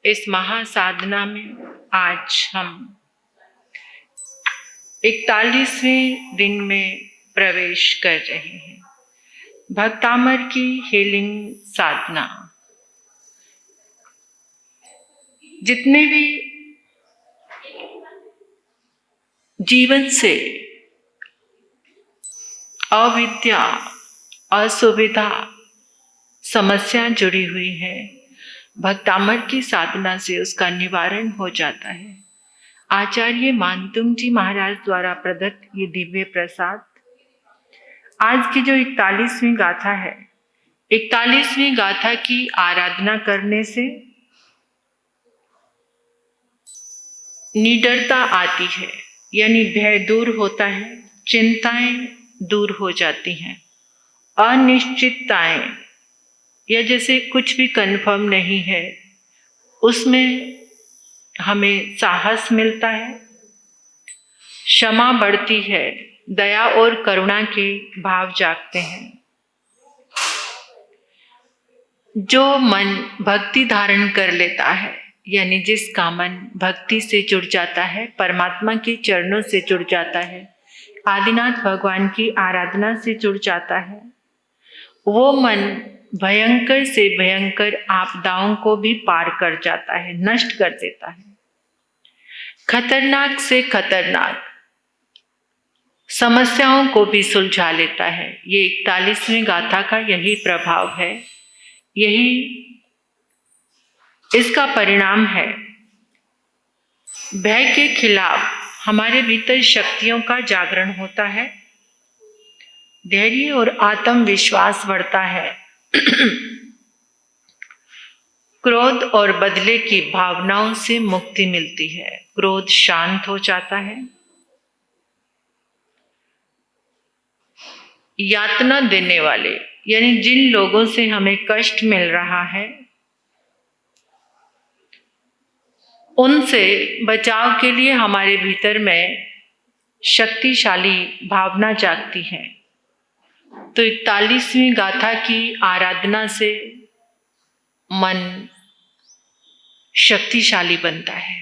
इस महासाधना में आज हम 41वें दिन में प्रवेश कर रहे हैं। भक्तामर की हीलिंग साधना। जितने भी जीवन से अविद्या, असुविधा, समस्या जुड़ी हुई है, भक्तामर की साधना से उसका निवारण हो जाता है। आचार्य मानतुंग जी महाराज द्वारा प्रदत्त ये दिव्य प्रसाद आज की जो 41वीं गाथा है, 41वीं गाथा की आराधना करने से निडरता आती है, यानी भय दूर होता है, चिंताएं दूर हो जाती हैं, अनिश्चितताएं या जैसे कुछ भी कन्फर्म नहीं है उसमें हमें साहस मिलता है, क्षमा बढ़ती है, दया और करुणा के भाव जागते हैं। जो मन भक्ति धारण कर लेता है, यानी जिसका मन भक्ति से जुड़ जाता है, परमात्मा के चरणों से जुड़ जाता है, आदिनाथ भगवान की आराधना से जुड़ जाता है, वो मन भयंकर से भयंकर आपदाओं को भी पार कर जाता है, नष्ट कर देता है। खतरनाक से खतरनाक समस्याओं को भी सुलझा लेता है। ये 41वीं गाथा का यही प्रभाव है, यही इसका परिणाम है। भय के खिलाफ हमारे भीतर शक्तियों का जागरण होता है, धैर्य और आत्मविश्वास बढ़ता है, क्रोध और बदले की भावनाओं से मुक्ति मिलती है, क्रोध शांत हो जाता है। यातना देने वाले, यानी जिन लोगों से हमें कष्ट मिल रहा है, उनसे बचाव के लिए हमारे भीतर में शक्तिशाली भावना जागती है। तो 41वीं गाथा की आराधना से मन शक्तिशाली बनता है।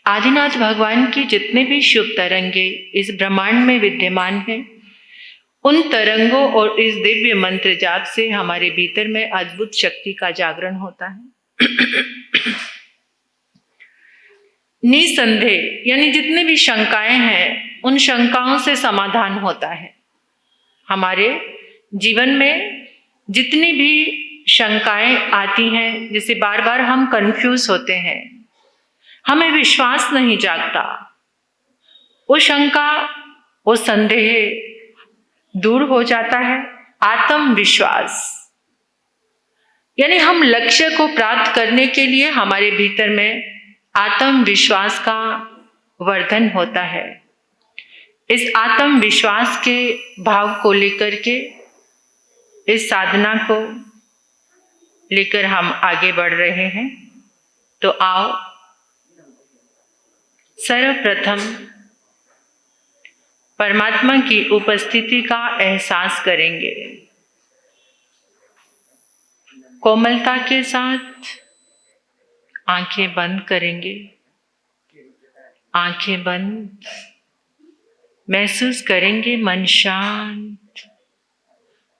आदिनाथ भगवान की जितने भी शुभ तरंगे इस ब्रह्मांड में विद्यमान हैं, उन तरंगों और इस दिव्य मंत्र जाप से हमारे भीतर में अद्भुत शक्ति का जागरण होता है। निसंदेह, यानी जितने भी शंकाएं हैं, उन शंकाओं से समाधान होता है। हमारे जीवन में जितनी भी शंकाएं आती हैं, जैसे बार बार हम कंफ्यूज होते हैं, हमें विश्वास नहीं जागता, वो शंका, वो संदेह दूर हो जाता है। आत्मविश्वास, यानी हम लक्ष्य को प्राप्त करने के लिए हमारे भीतर में आत्मविश्वास का वर्धन होता है। इस आत्मविश्वास के भाव को लेकर के, इस साधना को लेकर हम आगे बढ़ रहे हैं। तो आओ सर्वप्रथम परमात्मा की उपस्थिति का एहसास करेंगे। कोमलता के साथ आंखें बंद करेंगे। आंखें बंद, महसूस करेंगे मन शांत,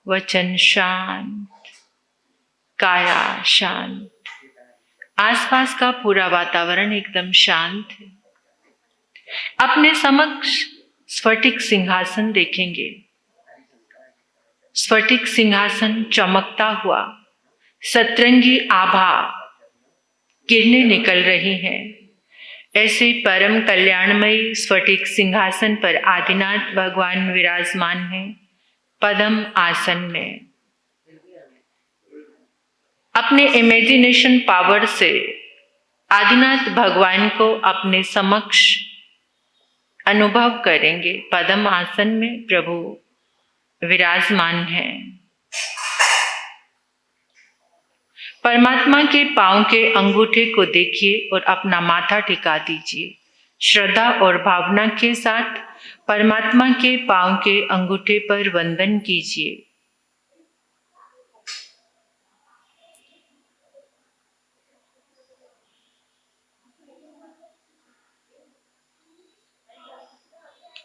वचन शांत, काया शांत, आसपास का पूरा वातावरण एकदम शांत है। अपने समक्ष स्फटिक सिंहासन देखेंगे। स्फटिक सिंहासन चमकता हुआ, सतरंगी आभा किरणें निकल रही हैं। ऐसे परम कल्याणमयी स्फटिक सिंहासन पर आदिनाथ भगवान विराजमान हैं, पद्म आसन में। अपने इमेजिनेशन पावर से आदिनाथ भगवान को अपने समक्ष अनुभव करेंगे। पद्म आसन में प्रभु विराजमान हैं। परमात्मा के पांव के अंगूठे को देखिए और अपना माथा टिका दीजिए। श्रद्धा और भावना के साथ परमात्मा के पांव के अंगूठे पर वंदन कीजिए।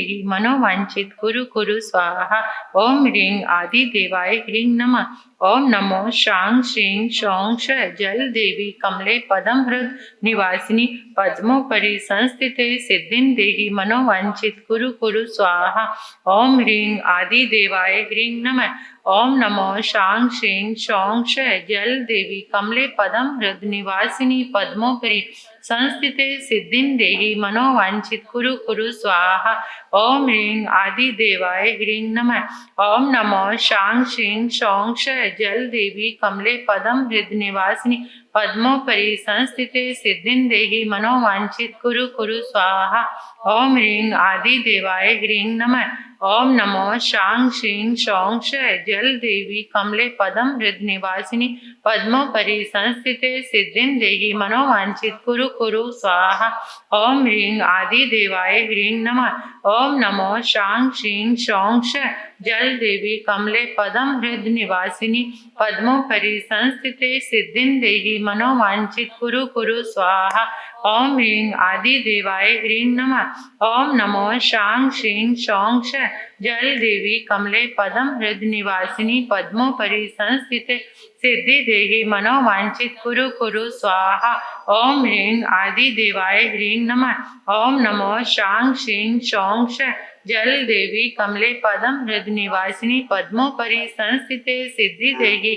देहि मनोवांछित कुरु कुरु स्वाहा। ओम ह्रीं आदिदेवाय ह्रीं नमः। ओम नमो शां श्रीं शौं श जल देवी कमले पदम हृद निवासिनी पद्मोपरि संस्थिते सिद्धिं देहि मनोवांछित कुरु कुरु स्वाहा। ओम ह्रीं आदिदेवाय ह्रीं नमः। ओम नमो शां श्रीं शौं श जल देवी कमले पदम हृद निवासिनी पद्मोपरि संस्थिते सिद्धिं देहि मनोवांछित कुरु कुरु स्वाहा। ओम ह्रीं आदिदेवाय ह्रीं नमः। ओम नमो शां श्रीं शौं श जल देवी कमले पदम हृद निवासिनी पद्मोपरि संस्थिते सिद्धिं देहि मनोवांछित कुरु कुरु स्वाहा। ओम ह्रीं आदिदेवाय ह्रीं नमः। ओम नमो शां श्रीं शौं श जल देवी कमले पदम हृद निवासिनी पद्मोपरि संस्थिते सिद्धिं देहि मनोवांछित कुरु कुरु स्वाहा। ओम ह्रीं आदिदेवाय ह्रीं नमः। ओम नमो शां श्रीं शौं श जल देवी कमले पदम हृद निवासिनी पद्मोपरि संस्थिते सिद्धिं देहि मनोवांछित कुरु कुरु स्वाहा। ओम ह्रीं आदिदेवाय ह्रीं नमः। ओम नमो शां श्रीं शौं श जल देवी कमले पदम हृद निवासिनी पद्मोपरि संस्थिते सिद्धि देहि मनोवांछित कुरु कुरु स्वाहा। ओम ह्रीं आदिदेवाय ह्रीं नमः। ओम नमो शां श्रीं शौं श जल देवी कमले पदम हृद निवासिनी पद्मोपरि संस्थिते सिद्धि देहि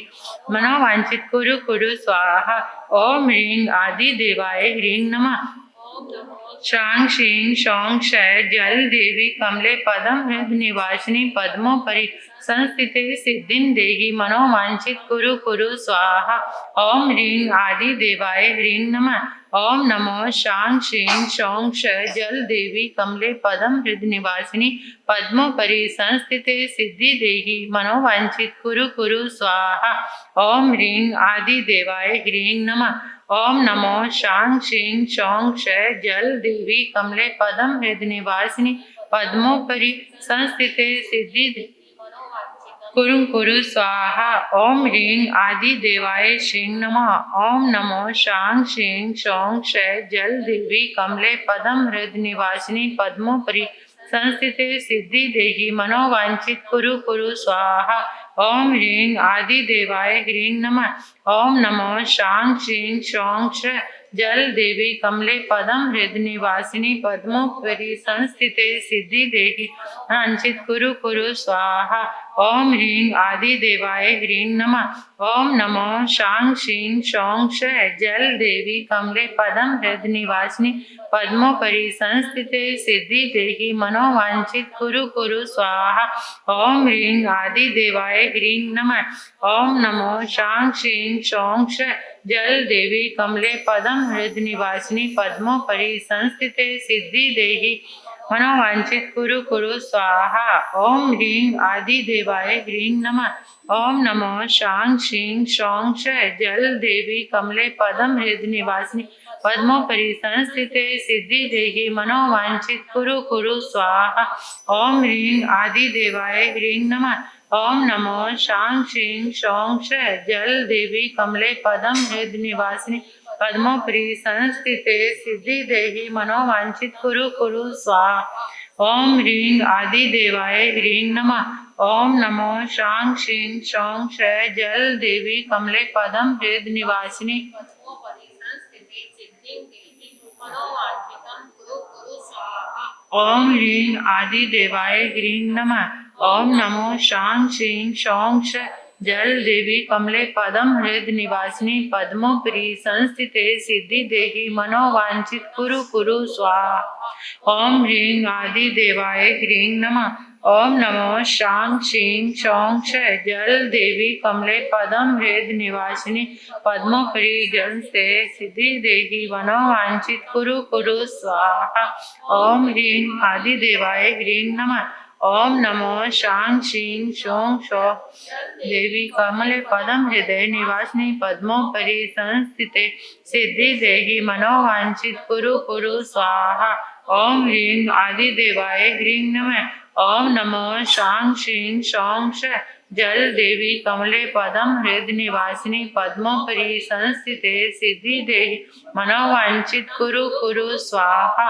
मनोवांछित कुरु कुरु स्वाहा। ओम ह्रीं आदिदेवाय ह्रीं नमः। शां श्रीं शौं श जल देवी कमले पदम हृद निवासिनी पद्मोपरि संस्थिते सिद्धिं देहि मनोवांछित कुरु कुरु स्वाहा। ओम ह्रीं आदिदेवाय ह्रीं नमः। ओम नमो शां श्रीं शौं श जल देवी कमले पदम हृद निवासिनी पद्मोपरि संस्थिते सिद्धि देहि मनोवांछित कुरु कुरु स्वाहा। ओम ह्रीं आदिदेवाय ह्रीं नमः। ओम नमो शां श्रीं शौं श जल देवी कमले पदम हृद निवासिनी पद्मोपरि संस्थिते सिद्धि कुरु कुरु स्वाहा। ओम ह्रीं आदिदेवाय श्रीं नमः। ओम नमो शां श्रीं शौं श जल देवी कमले पदम हृद निवासिनी पद्मोपरि संस्थिते सिद्धि देहि मनोवांछित कुरु कुरु स्वाहा। ओम ह्रीं आदिदेवाय ह्रीं नमः। ओम नमो शां श्रीं शौं श जल देवी कमले पदम हृद निवासिनी पद्मोपरि संस्थिते सिद्धि देहि वांछित कुरु कुरु स्वाहा। ओम ह्रीं आदिदेवाय ह्रीं नमः। ओम नमो शां श्रीं शौं श जल देवी कमले पदम हृद निवासिनी पद्मोपरि संस्थिते सिद्धि देहि मनोवांछित कुरु कुरु स्वाहा। ओम ह्रीं आदिदेवाय ह्रीं नमः। ओम नमो शां श्रीं शौं श जल देवी कमले पदम हृद निवासिनी पद्मोपरि संस्थिते सिद्धि देहि मनोवांछित कुरु कुरु स्वाहा। ओम ह्रीं आदिदेवाय ह्रीं नमः। ओम नमो शां श्रीं शौं श जल देवी कमले पदम हृद निवासिनी पद्मोपरि संस्थिते सिद्धि देहि मनोवांछित कुरु कुरु स्वाहा। ओम ह्रीं आदिदेवाय ह्रीं नमः। ओम नमो शां श्रीं शौं श जल देवी कमले पदम हृद निवासिनी पद्मोपरि संस्थिते सिद्धि देहि मनोवांछित कुरु कुरु स्वाहा। ओम ह्रीं आदिदेवाय ह्रीं नमः। ओम नमो शां श्रीं शौं श जल देवी कमले पदम हृद निवासिनी पद्मोपरि संस्थिते सिद्धिं देहि मनोवांछितं कुरु कुरु स्वाहा। ओम ह्रीं आदिदेवाय ह्रीं नमः। ओम नमो शां श्रीं शौं श जल देवी कमले पदम हृद निवासिनी पद्मोपरि संस्थिते सिद्धि देहि मनोवांछित कुरु कुरु स्वाहा। ओम ह्रीं आदिदेवाय ह्रीं नमः। ओम नमो शां श्रीं शौं श जल देवी कमले पदम हृद निवासिनी पद्मोपरि संस्थिते सिद्धि देहि मनोवांछित कुरु कुरु स्वाहा। ओम ह्रीं आदिदेवाय ह्रीं नमः। ओम नमो शां श्रीं शौं श देवी कमले पदम हृदय निवासिनी पद्मोपरि संस्थिते सिद्धि देहि मनोवांछित कुरु कुरु स्वाहा। ओम ह्रीं आदिदेवाय ह्रीं नमः। ओम नमो शां श्रीं शौं श जल देवी कमले पदम हृद निवासिनी पद्मोपरि संस्थिते सिद्धि देहि मनोवांछित कुरु कुरु स्वाहा।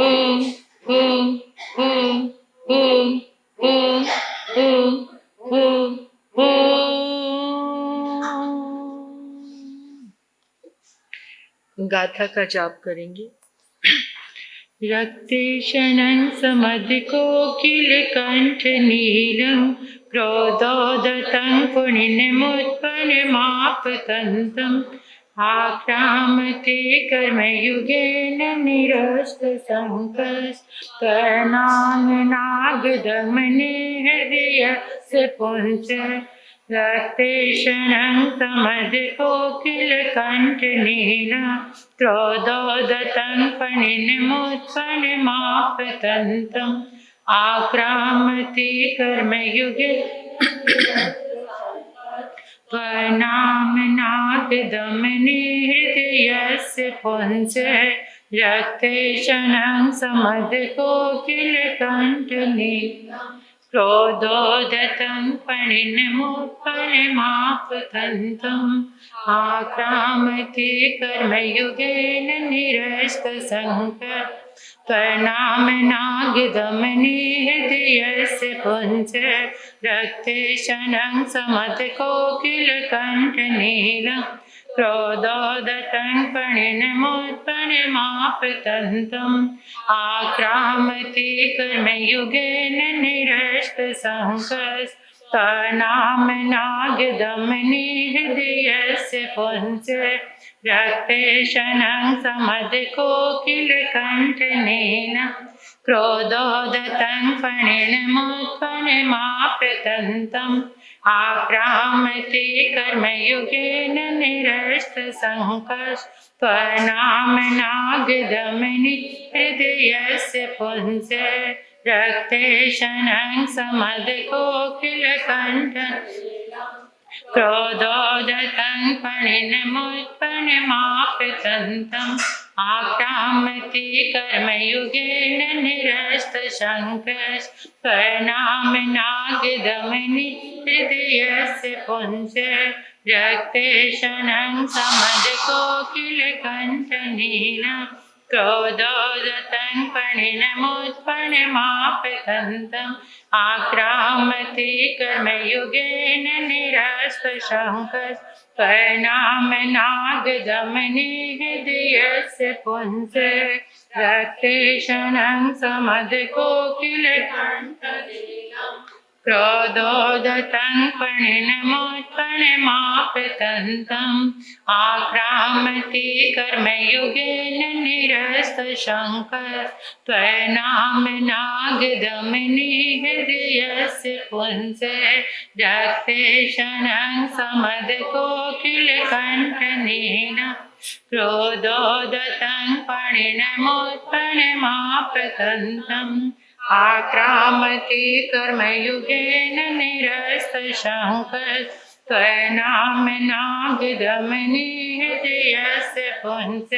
ॐ ॐ ॐ ॐ ॐ ॐ ॐ ॐ। गाथा का जाप करेंगे। रक्तेशनं समधिकोकिलकण्ठ नीलं क्रोधोदतं पुण्यमुत्पन्नमापतन्तम् आक्रामते कर्मयुगेन निरस्तसङ्कस्तनागदमने हृदयस्य पुंस रक्तेशनं समधिकोकिलकण्ठनीलं क्रोधोदतं फणिनिमुत्पन्नमापतन्तम् आक्रामति कर्मयुगे त्वनाम्नागदमने हृदयस्य पुंस रक्तेशनं समधिकोकिलकण्ठनीलं क्रोधोदतं फणिनिमुत्पन्नमापतन्तम् आक्रामति कर्मयुगेन निरस्तसङ्कस्तनाम्नागदमने हृदयस्य पुंस रक्तेशनं समधिकोकिलकण्ठनीलं क्रोधोदतं फणिनिमुत्पन्नमापतन्तम् आक्रामति कर्मयुगेन निरस्तसङ्कस्तनाम्नागदमने हृदयस्य पुंस रक्तेशनं समधिकोकिलकण्ठनीलं क्रोधोदतं फणिनिमुत्पन्नमापतन्तम् आक्रामति कर्मयुगेन निरस्तसङ्कस्तनाम्नागदमने हृदयस्य पुंस रक्तेशनं समधिकोकिलकण्ठनीलं क्रोधोदतं फणिनिमुत्पन्नमापतन्तम् आक्रामति कर्मयुगेन निरस्तसङ्कस्तनाम्नागदमने हृदयस्य पुंस रक्तेशनं समधिकोकिलकण्ठनीलं क्रोधोदतं फणिनिमुत्पन्नमापतन्तम् आक्रामति कर्मयुगेन निरस्तसङ्कस्तनाम्नागदमने हृदयस्य पुंस रक्तेशनं समधिकोकिलकण्ठनीलं क्रोधोदतं फणिनिमुत्पन्नमापतन्तम् आक्रामति कर्मयुगेन निरस्तसङ्कस्तनाम्नागदमने हृदयस्य पुंस रक्तेशनं समधिकोकिलकण्ठनीलं क्रोधोदतं फणिनिमुत्पन्नमापतन्तम् आक्रामति कर्मयुगेन निरस्तसङ्कस्तनाम्नागदमने हृदयस्य पुंस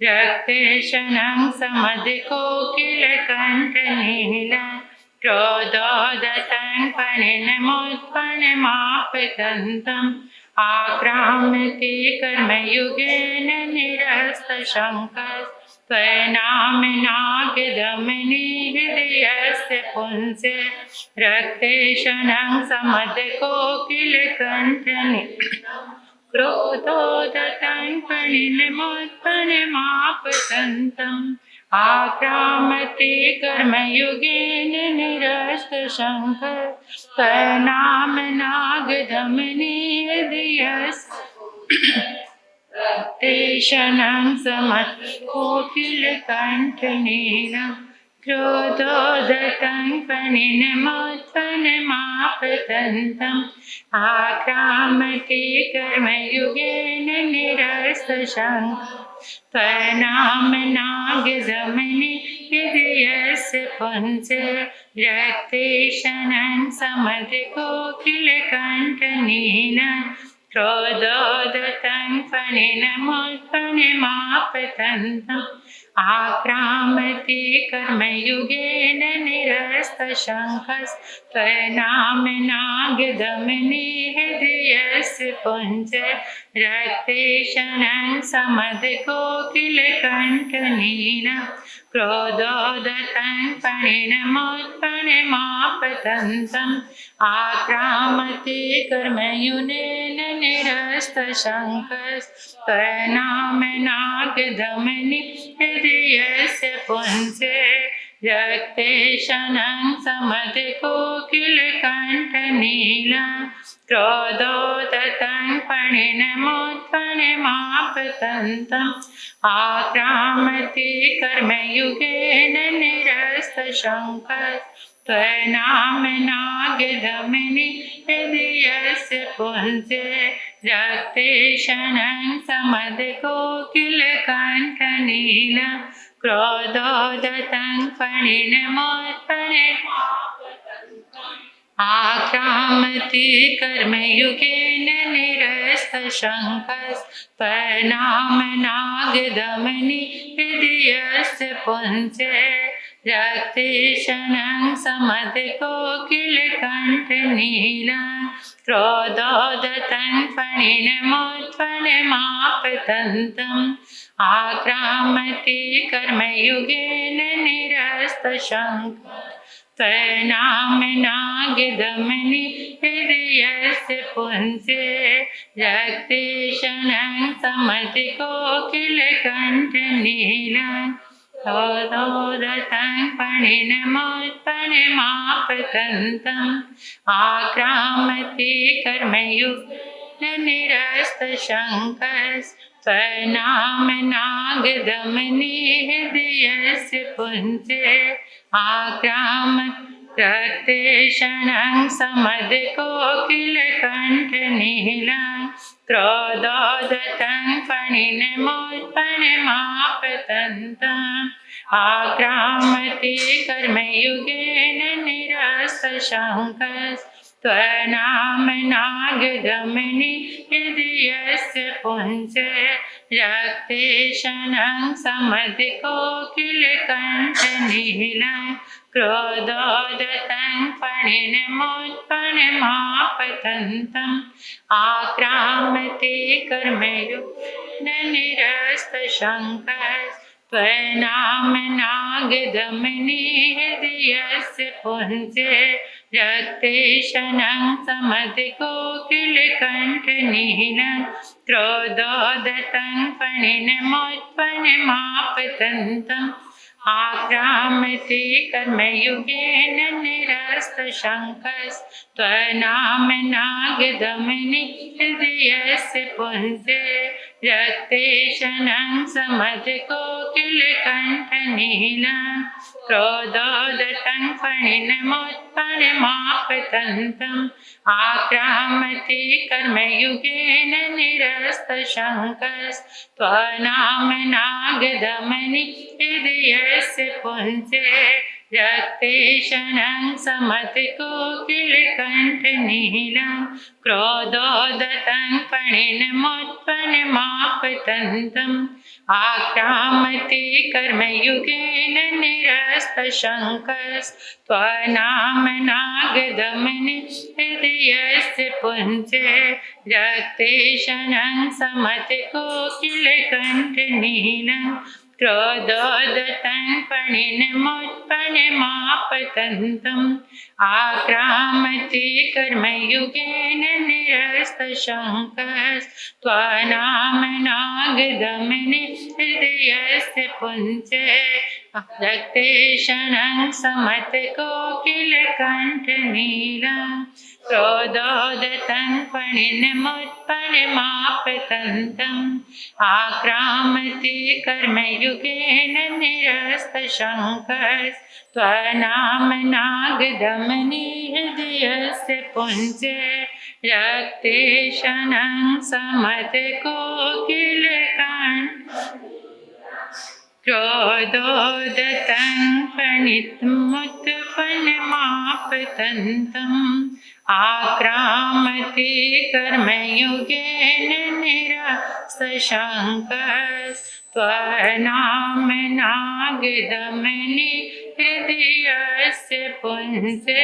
रक्तेशनं समधिकोकिलकण्ठनीलं क्रोधोदतं फणिनिमुत्पन्नमापतन्तम् आक्रामति कर्मयुगेन निरस्तसङ्कस्तनाम्नागदमने हृदयस्य पुंस रक्तेशनं समधिकोकिलकण्ठनीलं क्रोधोदतं फणिनिमुत्पन्नमापतन्तम् आक्रामति कर्मयुगेन निरस्तसङ्कस्तनाम्नागदमने हृदयस्य रक्तेशनं समधिकोकिलकण्ठनीलं क्रोधोदतं फणिनिमुत्पन्नमापतन्तम् आक्रामति कर्मयुगेन निरस्तसङ्कस्तनाम्नागदमने हृदयस्य पुंस रक्तेशनं समधिकोकिलकण्ठनीलं क्रोधोदतं फणिनिमुत्पन्नमापतन्तम् आक्रामति कर्मयुगेन निरस्तसङ्कस्तनाम्नागदमने निरस्तशङ्खस्त्वनाम नागदमनि हृदयस्य पुञ्जे रक्तेशनं समदकोकिलकण्ठनीलं क्रोधोदतं फणिनमुत्फणिमापतन्तम् आक्रामति कर्मयुनेन निरस्तशङ्खस्त्वनाम नागदमनि हृदयस्य पुञ्जे रक्तेशनं समदकोकिलकण्ठनीलं क्रोधोदतं फणिनमुत्फणिमापतन्तम् आक्रामति कर्मयुगेन निरस्तशङ्खस्त्वनाम नागदमनि हृदयस्य पुञ्जे रक्तेशनं समदकोकिलकण्ठनीलं क्रोधोदतं फणिनमुत्फणिमापतन्तम् आक्रामति कर्मयुगेन निरस्तशङ्खस्त्वनाम नागदमनि हृदयस्य पुञ्जे रक्तेशनं समदकोकिलकण्ठनीलं क्रोधोदतं फणिनमुत्फणिमापतन्तम् आक्रामति कर्मयुगेन निरस्तशङ्खस्त्वनाम नागदमनि हृदयस्य पुञ्जे रक्तेशनं समदकोकिलकण्ठनीलं क्रोधोदतं फणिनमुत्फणिमापतन्तम् आक्रामति कर्मयुगेन निरस्तशङ्खस्त्वनाम नागदमनि हृदयस्य पुञ्जे रक्तेशनं समदकोकिलकण्ठनीलं क्रोधोदतं फणिनमुत्फणिमापतन्तम् आक्रामति कर्मयुगेन निरस्तशङ्खस्त्वनाम नागदमनि हृदयस्य पुञ्जे रक्तेशनं समदकोकिलकण्ठनीलं क्रोधोदतं फणिनमुत्फणिमापतन्तम् आक्रामति कर्मयुगेन निरस्तशङ्खस्त्वनाम नागदमनि हृदयस्य पुञ्जे रक्तेशनं समदकोकिलकण्ठनीलं क्रोधोदतं फणिनमुत्फणिमापतन्तम् आक्रामति कर्मयुगेन निरस्तशङ्खस्त्वनाम नागदमनि हृदयस्य पुञ्जे रक्तेशनं समदकोकिलकण्ठनीलं क्रोधोदतं फणिनमुत्फणिमापतन्तम् आक्रामति कर्मयुगेन निरस्तशङ्खस्त्वनाम नागदमनि हृदयस्य पुञ्जे रक्तेशनं समदकोकिलकण्ठनीलं क्रोधोदतं फणिनमुत्फणिमापतन्तम् आक्रामति कर्मयुगेन निरस्तशङ्खस्त्वनाम नागदमनि हृदयस्य पुञ्जे रक्तेशनं समदकोकिलकण्ठनीलं क्रोधोदतं फणिनमुत्फणिमापतन्तम् आक्रामति कर्मयुगेन निरस्तशङ्खस्त्वनाम नागदमनि हृदयस्य पुञ्जे रक्तेशनं समदकोकिलकण्ठनीलं क्रोधोदतं फणिनमुत्फणिमापतन्तम् आक्रामति कर्मयुगेन निरस्तशङ्खस्त्वनाम नागदमनि हृदयस्य पुञ्जे रक्तेशनं समदकोकिलकण्ठनीलं क्रोधोदतं फणिनमुत्फणिमापतन्तम् आक्रामति कर्मयुगेन निरस्तशङ्खस्त्वनाम नागदमनि हृदयस्य पुंसे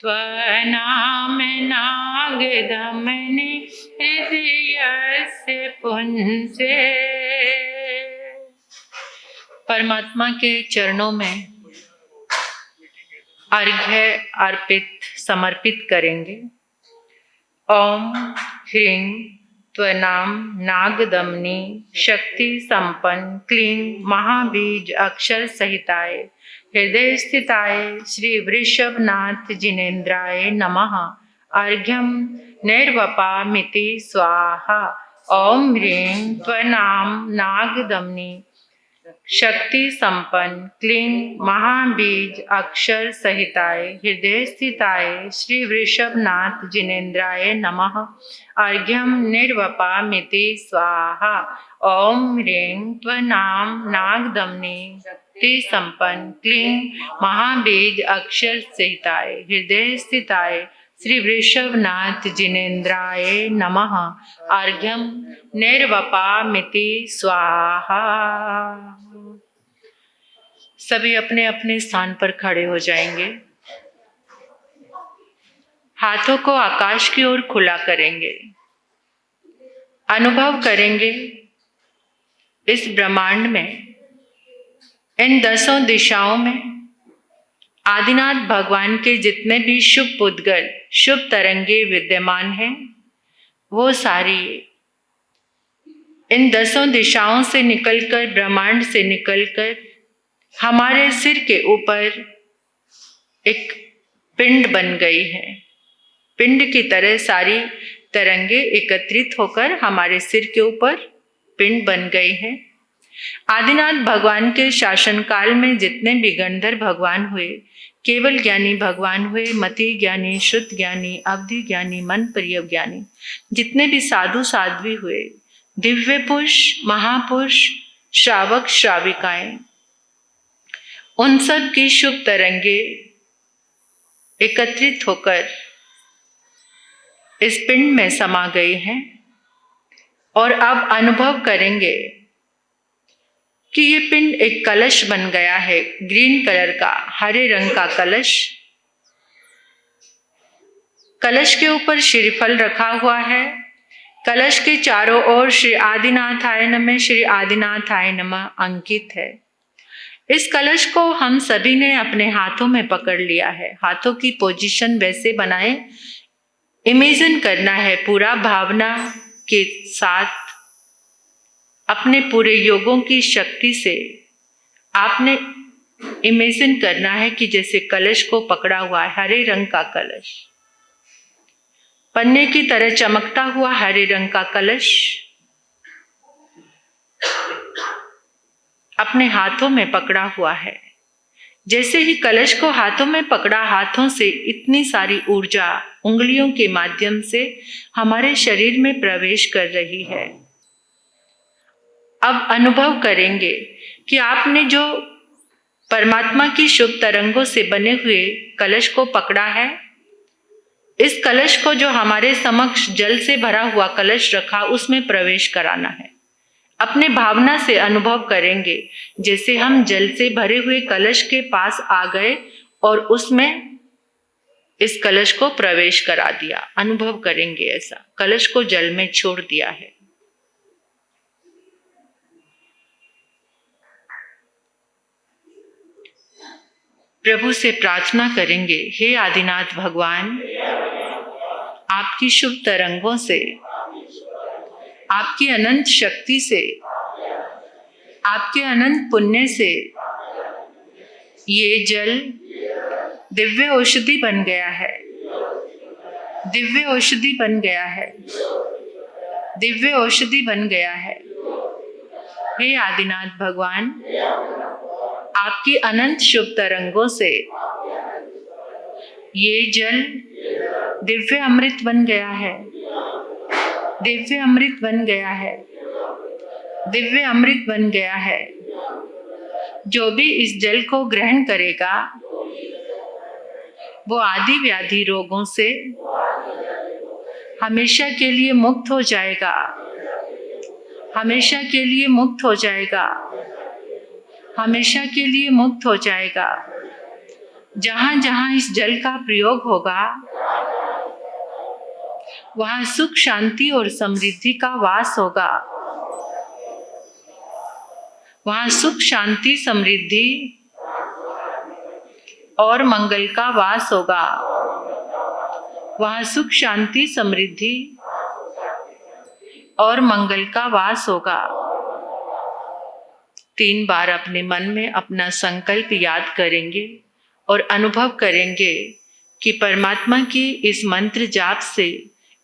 त्वनाम नागदमनि हृदयस्य पुंसे। परमात्मा के चरणों में अर्घ्य अर्पित समर्पित करेंगे। ओम ह्रीं त्वनाम नागदमनी शक्ति संपन्न क्लीं महाबीज अक्षर सहिताय हृदय स्थिताय श्री वृषभनाथ जिनेन्द्राय नमः। अर्घ्यम निर्वपामिति स्वाहा। ओम ह्रीं त्वनाम नागदमनी शक्ति संपन्न क्लीं महाबीज अक्षर सहिताय हृदय स्थिताय श्री वृषभनाथ जिनेन्द्राय नमः। अर्घ्यम निर्वपामिति स्वाहा। ओम ह्रीं त्वनाम नागदमनी शक्ति संपन्न क्लीं महाबीज अक्षर सहिताय हृदय स्थिताय श्री वृषभनाथ जिनेन्द्राय नमः। अर्घ्यम निर्वपामिति स्वाहा। सभी अपने अपने स्थान पर खड़े हो जाएंगे। हाथों को आकाश की ओर खुला करेंगे। अनुभव करेंगे इस ब्रह्मांड में, इन 10 दिशाओं में आदिनाथ भगवान के जितने भी शुभ पुद्गल शुभ तरंगे विद्यमान हैं, वो सारी इन 10 दिशाओं से निकलकर, ब्रह्मांड से निकलकर हमारे सिर के ऊपर एक पिंड बन गई है। पिंड की तरह सारी तरंगे एकत्रित होकर हमारे सिर के ऊपर पिंड बन गई है। आदिनाथ भगवान के शासन काल में जितने भी गंधर्व भगवान हुए, केवल ज्ञानी भगवान हुए, मति ज्ञानी, शुद्ध ज्ञानी, अवधि ज्ञानी, मन प्रिय ज्ञानी, जितने भी साधु साध्वी हुए, दिव्य पुरुष, महापुरुष, श्रावक श्राविकाएं, उन सब की शुभ तरंगे एकत्रित होकर इस पिंड में समा गई हैं। और अब अनुभव करेंगे कि ये पिंड एक कलश बन गया है, ग्रीन कलर का, हरे रंग का कलश। कलश के ऊपर श्रीफल रखा हुआ है। कलश के चारों ओर श्री आदिनाथाय नमः, श्री आदिनाथाय नमः अंकित है। इस कलश को हम सभी ने अपने हाथों में पकड़ लिया है। हाथों की पोजीशन वैसे बनाए, इमेजिन करना है पूरा भावना के साथ, अपने पूरे योगों की शक्ति से आपने इमेजिन करना है कि जैसे कलश को पकड़ा हुआ है, हरे रंग का कलश, पन्ने की तरह चमकता हुआ हरे रंग का कलश अपने हाथों में पकड़ा हुआ है। जैसे ही कलश को हाथों में पकड़ा, हाथों से इतनी सारी ऊर्जा उंगलियों के माध्यम से हमारे शरीर में प्रवेश कर रही है। अब अनुभव करेंगे कि आपने जो परमात्मा की शुभ तरंगों से बने हुए कलश को पकड़ा है, इस कलश को जो हमारे समक्ष जल से भरा हुआ कलश रखा, उसमें प्रवेश कराना है। अपने भावना से अनुभव करेंगे जैसे हम जल से भरे हुए कलश के पास आ गए और उसमें इस कलश को प्रवेश करा दिया। अनुभव करेंगे ऐसा, कलश को जल में छोड़ दिया है। प्रभु से प्रार्थना करेंगे, हे आदिनाथ भगवान, आपकी शुभ तरंगों से, आपकी अनंत शक्ति से, आपके अनंत पुण्य से ये जल दिव्य औषधि बन गया है, दिव्य औषधि बन गया है, दिव्य औषधि बन गया है। हे आदिनाथ भगवान, आपकी अनंत शुभ तरंगों से ये जल दिव्य अमृत बन गया है, दिव्य अमृत बन गया है, दिव्य अमृत बन गया है। जो भी इस जल को ग्रहण करेगा वो आदि व्याधि रोगों से हमेशा के लिए मुक्त हो जाएगा, हमेशा के लिए मुक्त हो जाएगा। हमेशा के लिए मुक्त हो जाएगा। जहाँ जहाँ इस जल का प्रयोग होगा वहाँ सुख, शांति और समृद्धि का वास होगा। वहाँ सुख, शांति, समृद्धि और मंगल का वास होगा। वहाँ सुख, शांति, समृद्धि और मंगल का वास होगा। 3 बार अपने मन में अपना संकल्प याद करेंगे और अनुभव करेंगे कि परमात्मा की इस मंत्र जाप से,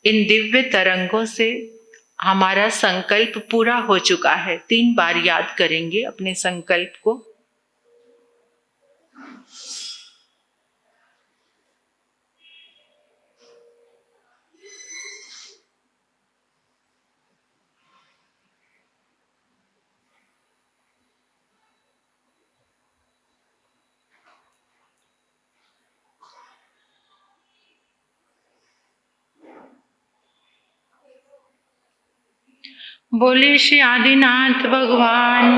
इन दिव्य तरंगों से हमारा संकल्प पूरा हो चुका है। 3 बार याद करेंगे अपने संकल्प को। बोले श्री आदिनाथ भगवान